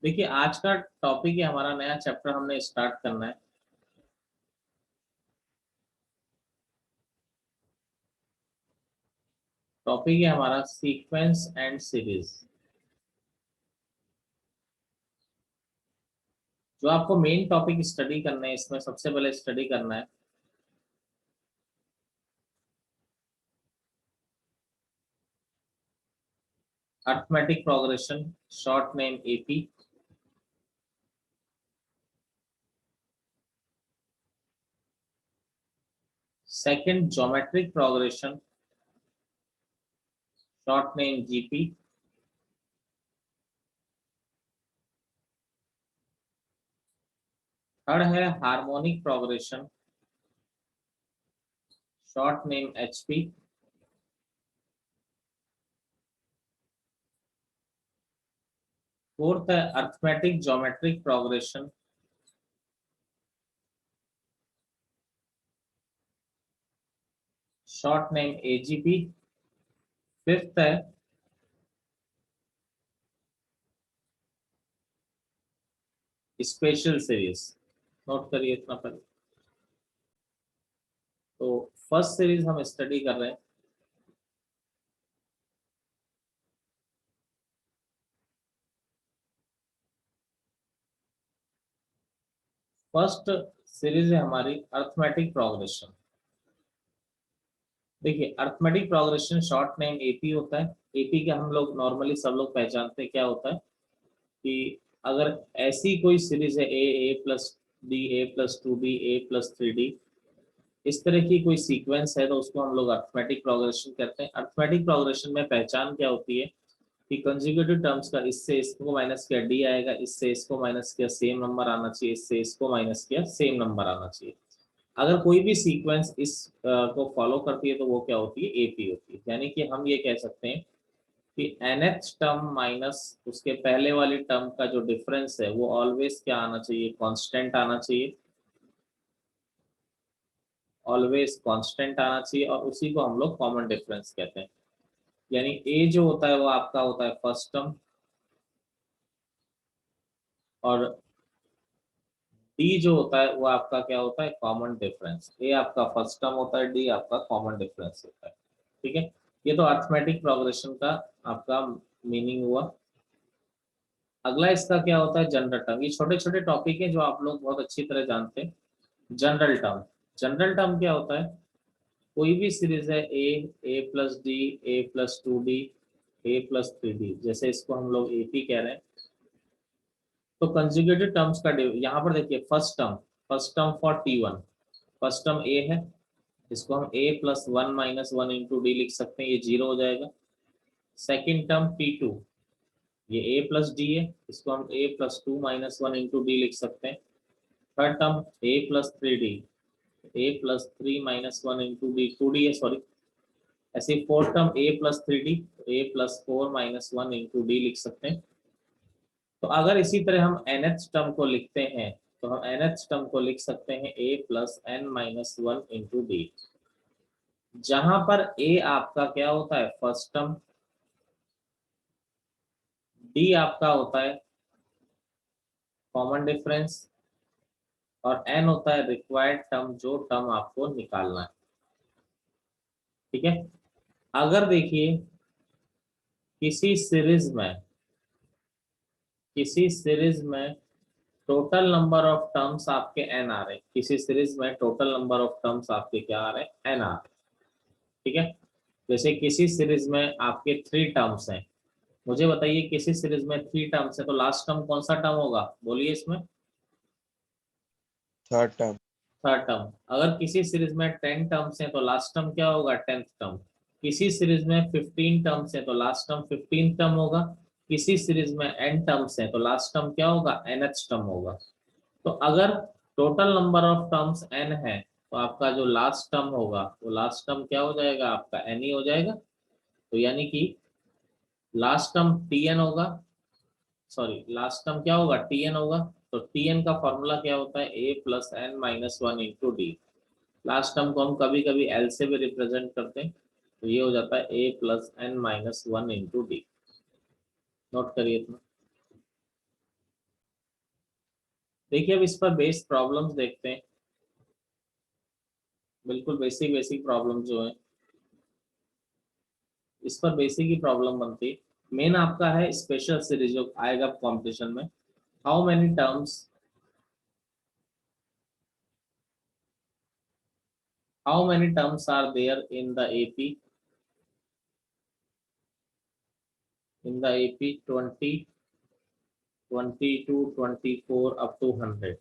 देखिए आज का टॉपिक है हमारा नया चैप्टर हमने स्टार्ट करना है। टॉपिक है हमारा सीक्वेंस एंड सीरीज। जो आपको मेन टॉपिक स्टडी करना है, इसमें सबसे पहले स्टडी करना है arithmetic progression, short name AP. Second geometric progression, short name GP. Third है harmonic progression, short name HP. Fourth है arithmetic geometric progression, short name AGP. Fifth है स्पेशल सीरीज। नोट करिए इतना पहले। तो फर्स्ट सीरीज हम स्टडी कर रहे हैं फर्स्ट सीरीज है हमारी अरिथमेटिक प्रोग्रेशन। देखिए arithmetic progression short name AP होता है। एपी का हम लोग नॉर्मली सब लोग पहचानते हैं, क्या होता है कि अगर ऐसी कोई सीरीज है A plus D, A plus to D, A plus three D, इस तरह की कोई सीक्वेंस है तो उसको हम लोग अरिथमेटिक प्रोग्रेशन कहते हैं। अरिथमेटिक प्रोग्रेशन में पहचान क्या होती है कि कंसेक्यूटिव टर्म्स का इससे इसको माइनस किया डी आएगा, इससे इसको माइनस किया सेम नंबर आना चाहिए, इससे इसको माइनस किया सेम नंबर आना चाहिए। अगर कोई भी सीक्वेंस इस को फॉलो करती है तो वो क्या होती है, एपी होती है। यानी कि हम ये कह सकते हैं कि nth टर्म माइनस उसके पहले वाली टर्म का जो डिफरेंस है वो ऑलवेज क्या आना चाहिए, कांस्टेंट आना चाहिए। ऑलवेज कांस्टेंट आना चाहिए और उसी को हम लोग कॉमन डिफरेंस कहते हैं। यानी ए जो होता है वो आपका होता है फर्स्ट टर्म, और डी जो होता है वो आपका क्या होता है, कॉमन डिफरेंस। ए आपका फर्स्ट टर्म होता है, डी आपका कॉमन डिफरेंस होता है। ठीक है, ये तो अरिथमेटिक प्रोग्रेशन का आपका मीनिंग हुआ। अगला इसका क्या होता है, जनरल टर्म। ये छोटे छोटे टॉपिक है जो आप लोग बहुत अच्छी तरह जानते हैं। जनरल टर्म, जनरल टर्म क्या होता है, कोई भी सीरीज है A plus D, A plus to D, A plus three D, जैसे इसको हम लोग एपी कह रहे हैं। तो कंजुगेटेड टर्म्स का यहाँ पर देखिए first term for T one, first term A है, इसको हम A plus one minus one into D लिख सकते हैं, ये जीरो हो जाएगा। सेकेंड टर्म टी टू, ये ए प्लस डी है, इसको हम A plus two minus one into D लिख सकते हैं। Third term A plus three D, A plus three minus one into D, two D है सॉरी। ऐसे fourth term A plus three D, A plus four minus one into D लिख सकते हैं। तो अगर इसी तरह हम nth टर्म को लिखते हैं तो हम nth टर्म को लिख सकते हैं a plus N minus one into d, जहां पर a आपका क्या होता है, फर्स्ट टर्म, डी आपका होता है कॉमन डिफरेंस, और n होता है रिक्वायर्ड टर्म, जो टर्म आपको निकालना है। ठीक है, अगर देखिए किसी सीरीज में, किसी सीरीज में टोटल नंबर ऑफ टर्म्स आपके n आ रहे हैं, किसी सीरीज में टोटल नंबर ऑफ टर्म्स आपके क्या आ रहे हैं, n आ रहे हैं। ठीक है, जैसे किसी सीरीज में आपके थ्री टर्म्स हैं, मुझे बताइए किसी सीरीज में थ्री टर्म्स है तो लास्ट टर्म कौन सा टर्म होगा, बोलिए इसमें। Third term. Third term. अगर किसी सीरीज में टेन टर्म्स हैं तो लास्ट टर्म क्या होगा, टेंथ टर्म। किसी सीरीज में फिफ्टीन टर्म्स हैं तो लास्ट टर्म फिफ्टीन टर्म होगा। किसी सीरीज में एन टर्म्स हैं तो लास्ट टर्म क्या होगा, एनएच टर्म होगा। तो अगर total number of terms n है तो आपका जो लास्ट टर्म होगा वो लास्ट टर्म क्या हो जाएगा, आपका एन ही हो जाएगा। तो यानी कि लास्ट टर्म टी एन होगा, सॉरी लास्ट टर्म क्या होगा, टी एन होगा। तो टी एन का फॉर्मूला क्या होता है, A plus N minus one into D. Last term को हम कभी कभी एल से भी रिप्रेजेंट करते हैं, तो ये हो जाता है A plus N minus one into D. Note करिए इतना। देखिए अब इस पर बेस्ड प्रॉब्लम्स देखते हैं, बिल्कुल बेसिक बेसिक प्रॉब्लम जो है इस पर बेसिक ही प्रॉब्लम बनती है। मेन आपका है स्पेशल सीरीज जो आएगा कंपटीशन में। How many terms, how many terms are there in the AP, in the AP 20, 22, 24 up to 100।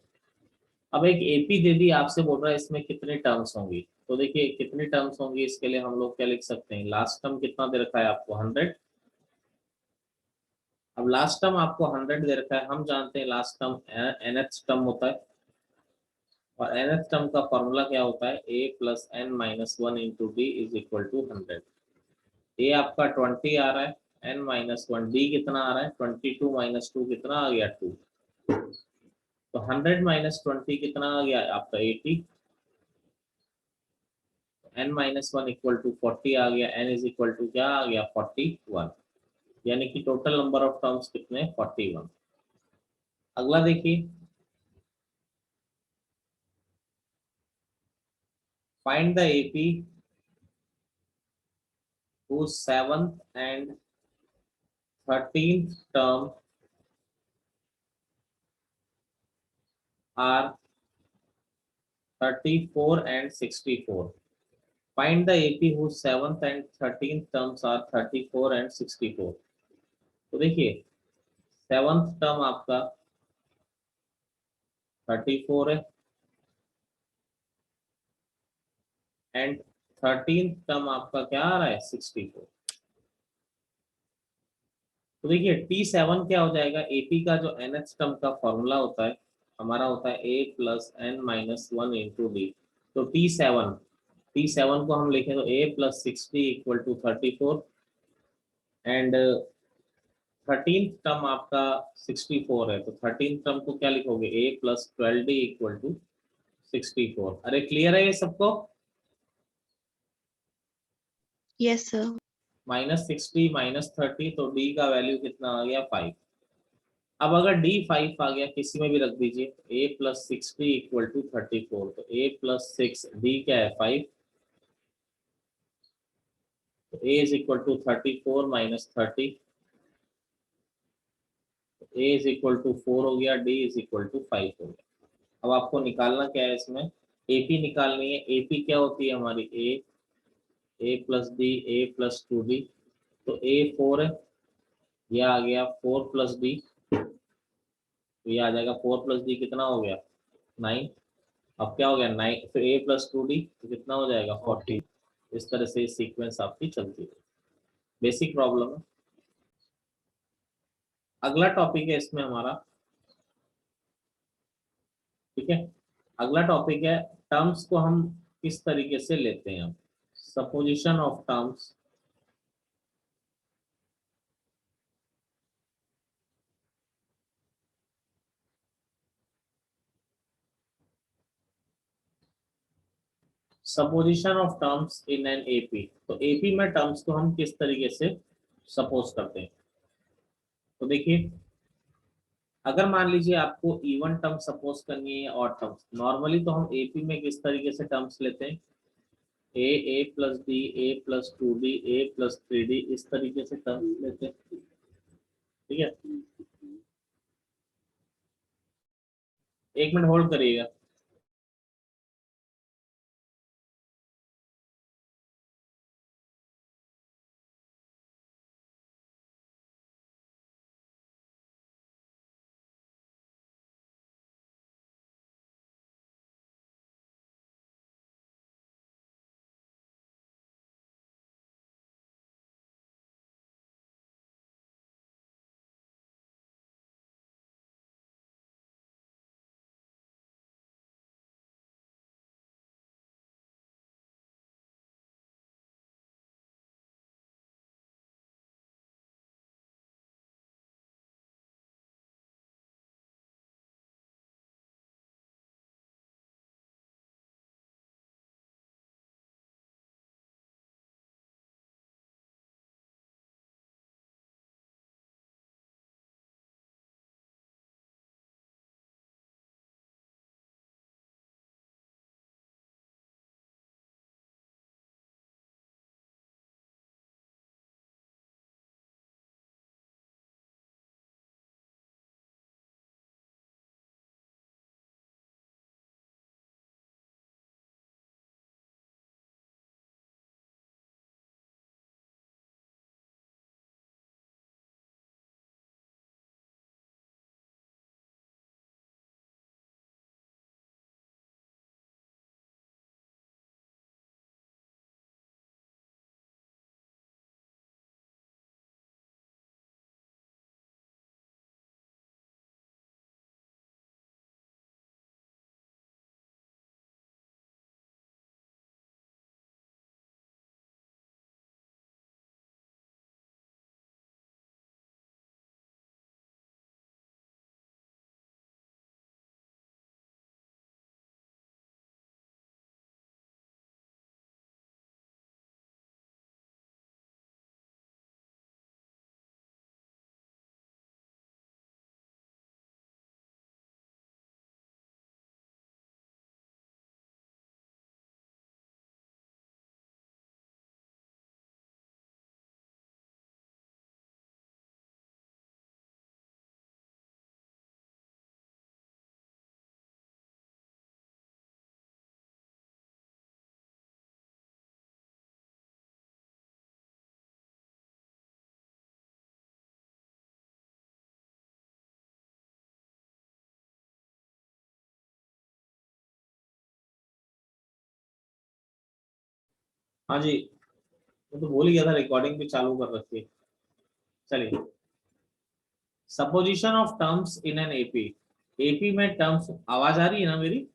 अब एक एपी दे दी, आपसे बोल रहा है इसमें कितने टर्म्स होंगी। तो देखिए कितनी टर्म्स होंगी, इसके लिए हम लोग क्या लिख सकते हैं, लास्ट टर्म कितना दे रखा है आपको 100। अब लास्ट टर्म आपको 100 दे रखा है, हम जानते हैं लास्ट टर्म nth टर्म होता है, और nth टर्म का फॉर्मूला क्या होता है, a plus N minus one into d is equal to 100। A आपका 20 आ रहा है, n माइनस वन, डी कितना आ रहा है 22 माइनस टू कितना आ गया 2। तो 100 माइनस 20 कितना आ गया आपका 80, n minus one equal to 40 आ गया, n इज इक्वल टू क्या आ गया 41, यानी कि टोटल नंबर ऑफ टर्म्स कितने 41। अगला देखिए, find the AP whose 7th and 13th term are 34 and 64। Find the AP whose 7th and 13th terms are 34 and 64। तो देखिए 7th टर्म आपका 34 है एंड 13th टर्म आपका क्या आ रहा है 64। तो देखिए T7 क्या हो जाएगा, एपी का जो nth टर्म का फॉर्मूला होता है हमारा होता है a plus N minus one into d. तो टी सेवन को हम लिखें तो a plus 60 equal to 34 and 13th term आपका 64 है, तो 13th टर्म को क्या लिखोगे a plus 12d equal to 64। अरे क्लियर है ये सबको, यस सर। -60 -30, तो d का वैल्यू कितना आ गया 5। अब अगर डी 5 आ गया किसी में भी रख दीजिए, a प्लस 60 इक्वल टू 34, तो a प्लस 6 डी क्या है 5, तो a is equal to 34 minus 30, a is equal to 4 हो गया, d इज इक्वल टू 5 हो गया। अब आपको निकालना क्या है इसमें, एपी निकालनी है। एपी क्या होती है हमारी, ए plus D, A plus 2d, तो a 4 है, यह आ गया 4 प्लस डी, तो ये आ जाएगा 4 प्लस डी कितना हो गया 9। अब क्या हो गया 9, फिर a प्लस 2d तो कितना हो जाएगा 40। इस तरह से सीक्वेंस आपकी चलती है, बेसिक प्रॉब्लम है। अगला टॉपिक है इसमें हमारा, ठीक है, अगला टॉपिक है टर्म्स को हम किस तरीके से लेते हैं। Supposition of terms, supposition of terms in an AP. तो एपी में टर्म्स को हम किस तरीके से सपोज करते हैं। तो देखिए अगर मान लीजिए आपको इवन टर्म सपोज करनी है और टर्म्स, नॉर्मली तो हम एपी में किस तरीके से टर्म्स लेते हैं, ए plus D, A plus 2d, A plus 3d, इस तरीके से टर्म्स लेते हैं, ठीक है। एक मिनट होल्ड करिएगा। हाँ जी, मैं तो भूल ही गया था, रिकॉर्डिंग भी चालू कर रखी है। चलिए, supposition of terms in an AP. AP में टर्म्स, आवाज आ रही है ना मेरी?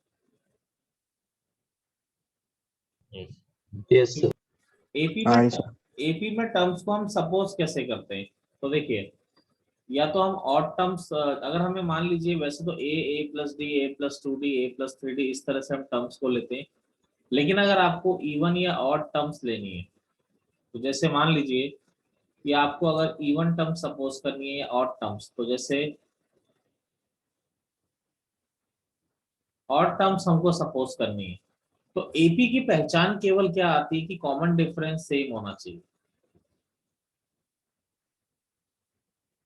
Yes sir. एपी हाँ में जी सर। एपी में टर्म्स को हम सपोज कैसे करते हैं? तो देखिए, या तो हम ऑड टर्म्स, अगर हमें मान लीजिए, वैसे तो ए plus D, A plus to D, A plus three D, इस तरह से हम टर्म्स को लेते हैं। लेकिन अगर आपको इवन या ऑड टर्म्स लेनी है, तो जैसे मान लीजिए कि आपको अगर इवन टर्म सपोज करनी है या ऑड टर्म्स, तो जैसे ऑड टर्म्स हमको सपोज करनी है, तो एपी की पहचान केवल क्या आती है कि कॉमन डिफरेंस सेम होना चाहिए।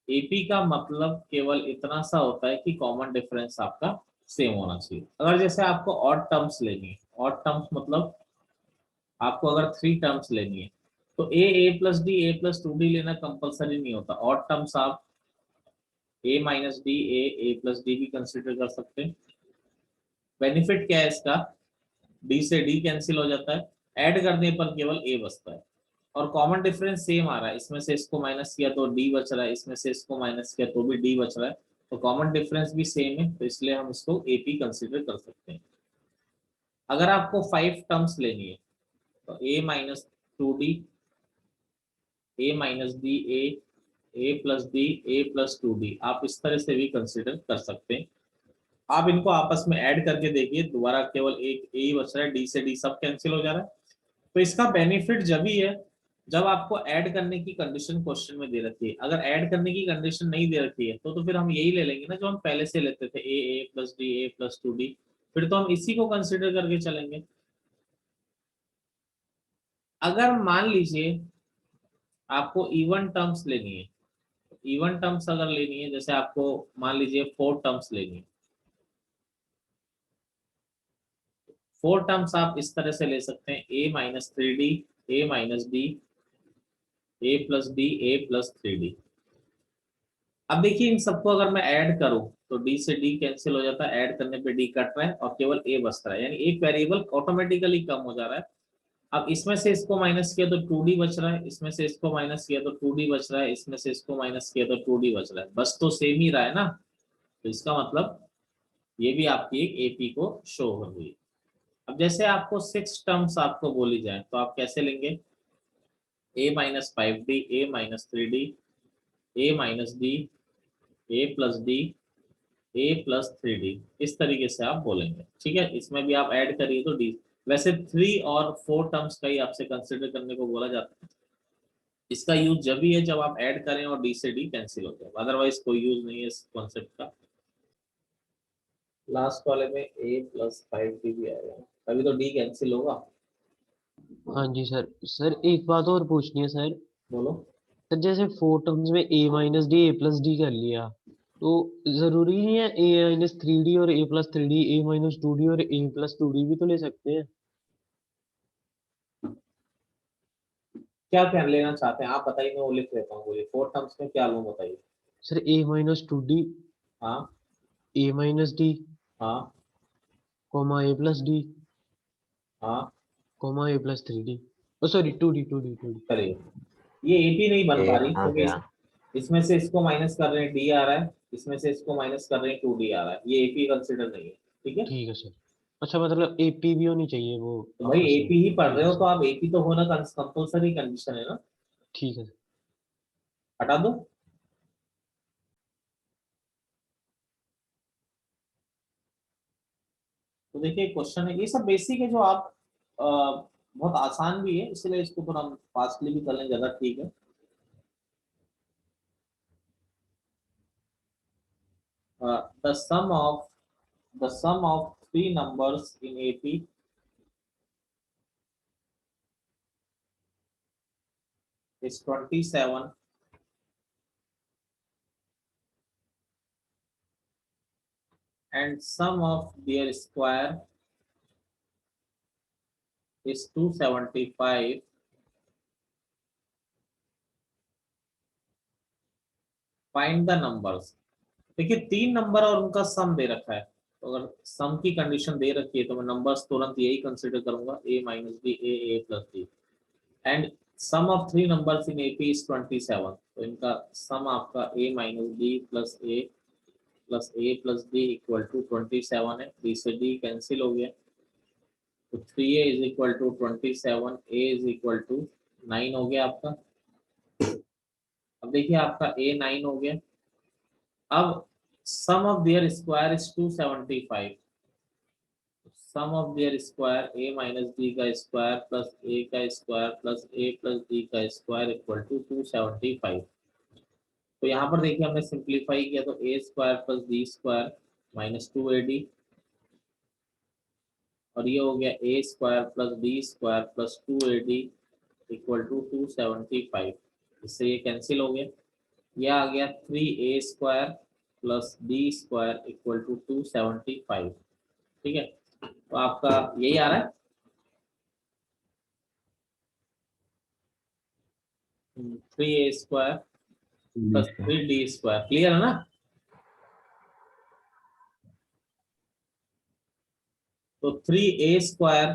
एपी का मतलब केवल इतना सा होता है कि कॉमन डिफरेंस आपका सेम होना चाहिए। अगर जैसे आपको ऑड टर्म्स लेनी है, ऑड टर्म्स मतलब आपको अगर थ्री टर्म्स लेनी है, तो ए plus D, A plus to D लेना कंपलसरी नहीं होता। ऑड टर्म्स आप ए minus D, A plus D भी कंसिडर कर सकते हैं। बेनिफिट क्या है इसका? डी से डी कैंसिल हो जाता है, ऐड करने पर केवल ए बचता है, और कॉमन डिफरेंस सेम आ रहा है। इसमें से इसको माइनस किया तो डी बच रहा है, इसमें से इसको माइनस किया तो भी डी बच रहा है, तो कॉमन डिफरेंस भी सेम है, तो इसलिए हम इसको एपी कंसिडर कर सकते हैं। अगर आपको फाइव टर्म्स लेनी है, तो ए minus two D, A minus D, A plus D, A plus to D, आप इस तरह से भी कंसिडर कर सकते हैं। आप इनको आपस में ऐड करके देखिए, दोबारा केवल एक ए ही बच रहा है, डी से डी सब कैंसिल हो जा रहा है। तो इसका बेनिफिट जब ही है जब आपको ऐड करने की कंडीशन क्वेश्चन में दे रखी है। अगर ऐड करने की कंडीशन नहीं दे रखी है, तो फिर हम यही ले लेंगे ना जो हम पहले से लेते थे, ए plus D, A plus to D, फिर तो हम इसी को कंसिडर करके चलेंगे। अगर मान लीजिए आपको इवन टर्म्स लेनी है, इवन टर्म्स अगर लेनी है, जैसे आपको मान लीजिए फोर टर्म्स लेनी है, फोर टर्म्स आप इस तरह से ले सकते हैं, ए minus three D, A minus D, A plus D, A plus three D. अब देखिए, इन सबको अगर मैं ऐड करूं, तो डी से डी कैंसिल हो जाता है, ऐड करने पे डी कट रहा है और केवल ए बचता है, यानी एक वेरिएबल ऑटोमेटिकली कम हो जा रहा है। अब इसमें से इसको माइनस किया तो टू डी बच रहा है, इसमें से इसको माइनस किया तो टू डी बच रहा है, इसमें से इसको माइनस किया तो टू डी बच रहा है, बस तो सेम ही रहा है ना। तो इसका मतलब ये भी आपकी एक एपी को शो हो रही है। अब जैसे आपको सिक्स टर्म्स आपको बोली जाए, तो आप कैसे लेंगे? ए minus five D, A minus three D, A minus D, A plus D, A plus three D, इस तरीके से आप बोलेंगे। ठीक है, इसमें भी आप ऐड करिए तो डी। वैसे थ्री और फोर टर्म्स का ही आपसे कंसिडर करने को बोला जाता है। इसका यूज जब भी है जब आप ऐड करें और डी से डी कैंसिल हो जाए, अदरवाइज कोई यूज नहीं है इस कॉन्सेप्ट का। लास्ट वाले में ए प्लस फाइव डी भी आएगा, तभी तो डी कैंसिल होगा। हाँ जी सर। सर एक बात और पूछनी है सर। बोलो। सर जैसे फोर टर्म्स में ए minus D, A plus D कर लिया, तो जरूरी नहीं है ए माइनस थ्री डी और ए प्लस थ्री डी, ए माइनस टू डी और ए प्लस टू डी भी तो ले सकते हैं। क्या क्या लेना चाहते हैं आप बताइए, मैं वो लिख लेता हूँ। बोलिए, फोर टर्म्स में क्या लूँ बताइए। Sir a minus two d, हाँ ए माइनस डी, हाँ कॉमा ए प्लस डी, हाँ, comma a plus three d, sorry two d, two d, two d. करिए। ये एपी नहीं बन पा रही आ क्योंकि गया। इसमें से इसको माइनस कर रहे हैं, डी आ रहा है, इसमें से इसको माइनस कर रहे हैं, टू डी आ रहा है, ये एपी कंसिडर नहीं है। ठीक है, ठीक है सर। अच्छा मतलब एपी भी होनी चाहिए वो तो भाई आपस में। एपी ही पढ़ ठीक रहे है हो तो सर। आप एपी तो होना कंपल्सरी कंडीशन है ना। ठीक है सर। हटा दो। तो देखिए, क्वेश्चन है, ये सब बेसिक है जो आप बहुत आसान भी है, इसलिए इसको थोड़ा हम फास्टली भी कर लें, ज्यादा ठीक है। The sum of three numbers in AP is 27 and sum of their square is 275. Find the numbers. देखिए, तीन नंबर और उनका सम दे रखा है, तो अगर सम की कंडीशन दे रखी है तो मैं नंबर्स तुरंत यही कंसिडर करूंगा, A minus D, A plus D. And sum of three numbers in AP is 27, तो इनका सम आपका A minus D plus A plus D equal to 27 है। D से D कैंसिल हो गया, तो 3A is equal to 27, A is equal to 9 हो गया आपका। अब देखिए आपका A 9 हो गया। अब sum of their square is 275, sum of their square A minus D का स्क्वायर प्लस A का square plus A plus D का स्क्वायर इक्वल टू 275। तो यहाँ पर देखिए हमने सिंप्लीफाई किया, तो A square plus D square minus 2AD, और ये हो गया A square plus D square plus 2AD equal to 275। इससे ये कैंसिल हो गया, यह आ गया 3A square plus D square equal to 275। ठीक है, तो आपका यही आ रहा है 3A square plus 3D square. Clear है ना? तो 3A square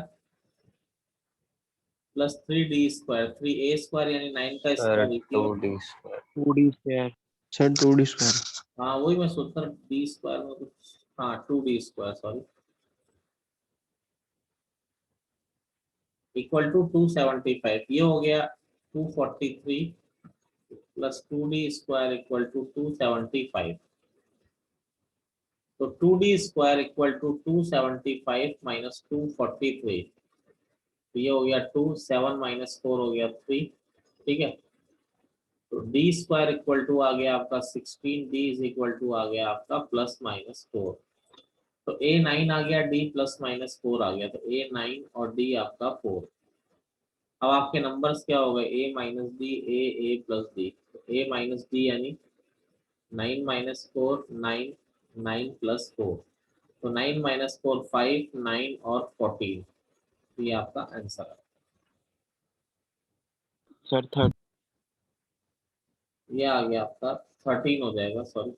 plus 3D square, 3A square यानी 9 का square equal, 2D square. 2D square sir 2D square. हाँ वही मैं सोचता हूँ D स्क्वायर में कुछ, हाँ 2D square sorry, equal to 275। ये हो गया 243 plus 2D square equal to 275। तो 2D square equal to 275 minus 243, तो ये हो गया 2, 7 माइनस 4 हो गया 3। ठीक है, तो D स्क्वायर इक्वल टू आ गया आपका 16, D इज इक्वल टू आ गया आपका प्लस माइनस 4। तो A 9 आ गया, D प्लस माइनस 4 आ गया, तो A 9 और D आपका 4। अब आपके नंबर्स क्या हो गए, A minus D, A plus D, तो A माइनस डी यानी 9 माइनस 4 9, 9 प्लस 4, तो 9 माइनस 4 5, 9 और 14, तो ये आपका आंसर है। सर 30 ये आ गया आपका 13 हो जाएगा, सॉरी